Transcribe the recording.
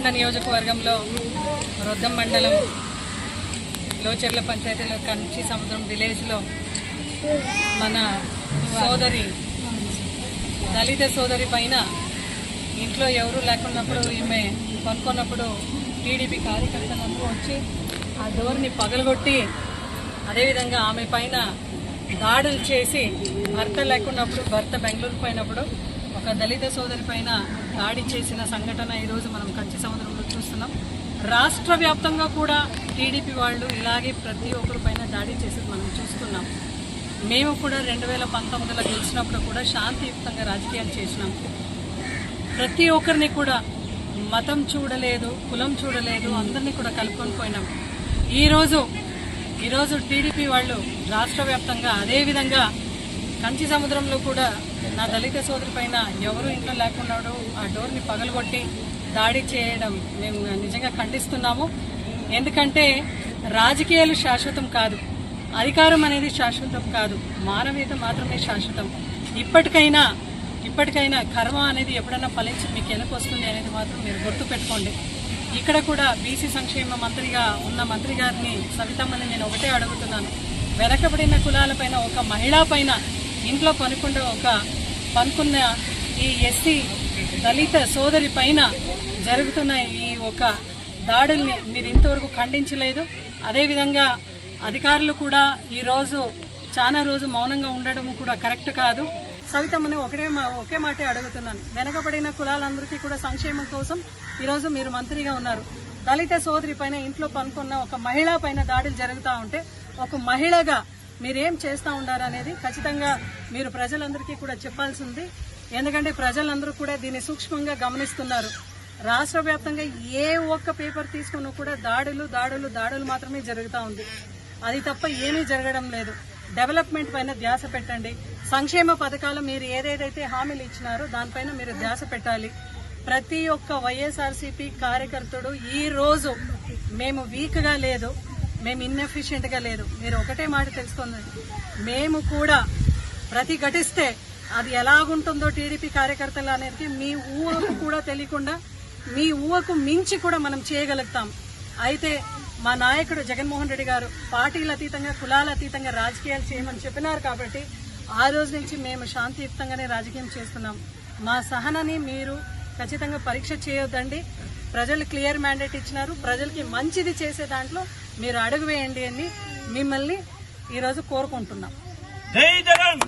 దొనకొండ నియోజకవర్గంలో రొద్దం మండలం లోచెర్ల పంచాయతీలో కంచి సముద్రం విలేజ్లో మన సోదరి దళిత సోదరి పైన ఇంట్లో ఎవరూ లేకున్నప్పుడు ఈమె పనుకున్నప్పుడు టీడీపీ కార్యకర్తలందరూ వచ్చి ఆ డోర్ని పగలగొట్టి అదేవిధంగా ఆమె పైన దాడులు చేసి భర్త లేకున్నప్పుడు భర్త బెంగళూరు పోయినప్పుడు ఒక దళిత సోదరి పైన దాడి చేసిన సంఘటన ఈరోజు మనం కంచి సముద్రంలో చూస్తున్నాం. రాష్ట్ర వ్యాప్తంగా కూడా టీడీపీ వాళ్ళు ఇలాగే ప్రతి ఒక్కరి పైన దాడి చేసేది మనం చూస్తున్నాం. మేము కూడా 2019లో గెలిచినప్పుడు కూడా శాంతియుక్తంగా రాజకీయాలు చేసినాం. ప్రతి ఒక్కరిని కూడా మతం చూడలేదు, కులం చూడలేదు, అందరినీ కూడా కలుపుకొని పోయినాం. ఈరోజు టీడీపీ వాళ్ళు రాష్ట్ర వ్యాప్తంగా అదేవిధంగా కంచి సముద్రంలో కూడా నా దళిత సోదరి పైన ఎవరు ఇంట్లో లేకున్నాడు ఆ డోర్ని పగలగొట్టి దాడి చేయడం మేము నిజంగా ఖండిస్తున్నాము. ఎందుకంటే రాజకీయాలు శాశ్వతం కాదు, అధికారం అనేది శాశ్వతం కాదు, మానవీయత మాత్రమే శాశ్వతం. ఇప్పటికైనా కర్మ అనేది ఎప్పుడైనా ఫలించి మీకు వెనక్కి వస్తుంది అనేది మాత్రం మీరు గుర్తుపెట్టుకోండి. ఇక్కడ కూడా బీసీ సంక్షేమ మంత్రిగా ఉన్న మంత్రి గారిని సవితమ్మని నేను ఒకటే అడుగుతున్నాను. వెనకబడిన కులాలపైన ఒక మహిళా పైన ఇంట్లో పనుకున్న ఈ ఎస్సీ దళిత సోదరి పైన జరుగుతున్న ఈ ఒక దాడుల్ని మీరు ఇంతవరకు ఖండించలేదు. అదేవిధంగా అధికారులు కూడా ఈరోజు చాలా రోజు మౌనంగా ఉండడం కూడా కరెక్ట్ కాదు. సవితమ్మని ఒకే మాటే అడుగుతున్నాను. వెనకబడిన కులాలందరికీ కూడా సంక్షేమం కోసం ఈరోజు మీరు మంత్రిగా ఉన్నారు. దళిత సోదరి పైన ఇంట్లో పనుకున్న ఒక మహిళ పైన దాడులు జరుగుతూ ఉంటే ఒక మహిళగా మీరేం చేస్తూ ఉండారు అనేది ఖచ్చితంగా మీరు ప్రజలందరికీ కూడా చెప్పాల్సింది. ఎందుకంటే ప్రజలందరూ కూడా దీన్ని సూక్ష్మంగా గమనిస్తున్నారు. రాష్ట్ర వ్యాప్తంగా ఏ ఒక్క పేపర్ తీసుకున్నా కూడా దాడులు మాత్రమే జరుగుతూ ఉంది. అది తప్ప ఏమీ జరగడం లేదు. డెవలప్మెంట్ పైన ధ్యాస పెట్టండి. సంక్షేమ పథకాలు మీరు ఏదేదైతే హామీలు ఇచ్చినారో దానిపైన మీరు ధ్యాస పెట్టాలి. ప్రతి ఒక్క వైఎస్ఆర్సీపీ కార్యకర్తడు ఈ రోజు మేము వీక్గా లేదు, మేము ఇన్ఎఫిషియెంట్గా లేదు. మీరు ఒకటే మాట తెలుసుకుంది, మేము కూడా ప్రతిఘటిస్తే అది ఎలాగుంటుందో టీడీపీ కార్యకర్తలు అనేది మీ ఊహకు కూడా తెలియకుండా మీ ఊహకు మించి కూడా మనం చేయగలుగుతాం. అయితే మా నాయకుడు జగన్మోహన్ రెడ్డి గారు పార్టీల అతీతంగా కులాల అతీతంగా రాజకీయాలు చేయమని చెప్పినారు కాబట్టి ఆ రోజు నుంచి మేము శాంతియుక్తంగానే రాజకీయం చేస్తున్నాం. మా సహనాన్ని మీరు ఖచ్చితంగా పరీక్ష చేయొద్దండి. ప్రజలు క్లియర్ మ్యాండేట్ ఇచ్చినారు. ప్రజలకి మంచిది చేసే దాంట్లో మీరు అడుగు వేయండి అని మిమ్మల్ని ఈరోజు కోరుకుంటున్నాం. జై జగన్.